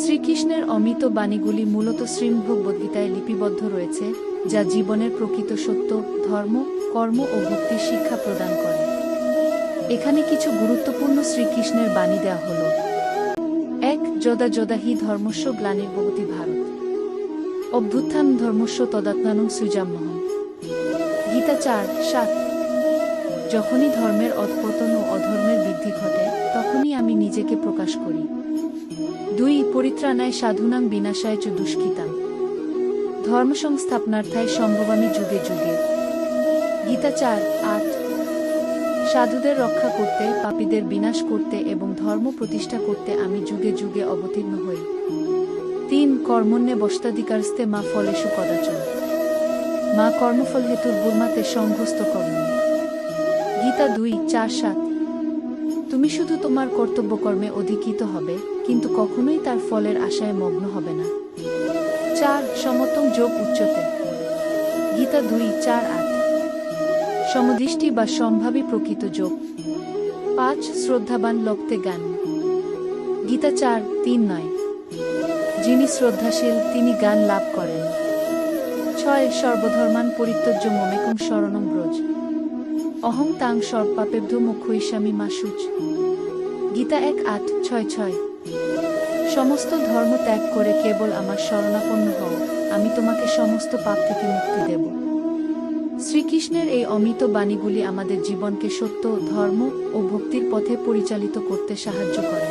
শ্রীকৃষ্ণের অমৃত বাণীগুলি মূলত শ্রীমদ্ভগবদ্গীতায় লিপিবদ্ধ রয়েছে, যা জীবনের প্রকৃত সত্য, ধর্ম, কর্ম ও ভক্তির শিক্ষা প্রদান করে। এখানে কিছু গুরুত্বপূর্ণ শ্রীকৃষ্ণের বাণী দেওয়া হল। ১. যদা যদা হি ধর্মস্য গ্লানির্ভবতি ভারত অভ্যুত্থান ধর্মস্য তদাত্মানং সৃজাম্যহম। গীতা ৪:৭। যখনই ধর্মের অধঃপতন ও অধর্মের বৃদ্ধি ঘটে, তখনই আমি নিজেকে প্রকাশ করি। ২. পরিত্রাণায় সাধুনাং বিনাশায় চ দুষ্কৃতাং ধর্মসংস্থাপনার্থায় সম্ভবামি যুগে যুগে। গীতা ৪:৮। সাধুদের রক্ষা করতে, পাপীদের বিনাশ করতে এবং ধর্ম প্রতিষ্ঠা করতে আমি যুগে যুগে অবতীর্ণ হই। ৩. কর্মণ্যে বশতাধিকারস্তে মা ফলেষু কদাচন মা কর্মফল হেতুর্বুর্মাতে সংঘস্ত কর্ম। গীতা ২:৪-৭। তুমি শুধু তোমার কর্তব্যকর্মে অধিকৃত হবে, কিন্তু কখনোই তার ফলের আশায় মগ্ন হবে না। ৪. সমত্বং যোগ উচ্চতে। গীতা ২:৪-৮। সমদৃষ্টি বা সম্ভাবী প্রকৃত যোগ। ৫. শ্রদ্ধাবান লপ্তে জ্ঞান। গীতা ৪:৩-৯। যিনি শ্রদ্ধাশীল, তিনি জ্ঞান লাভ করেন। ৬. সর্বধর্মান পরিত্যজ্য মমেকং শরণং ব্রজ অহং তাং সর্বপাপেভ্যো মোক্ষয়িষ্যামি মা শুচ। গীতা ১:৮-৬-৬। সমস্ত ধর্ম ত্যাগ করে কেবল আমার শরণাপন্ন হও, আমি তোমাকে সমস্ত পাপ থেকে মুক্তি দেব। শ্রীকৃষ্ণের এই অমৃত বাণীগুলি আমাদের জীবনকে সত্য, ধর্ম ও ভক্তির পথে পরিচালিত করতে সাহায্য করে।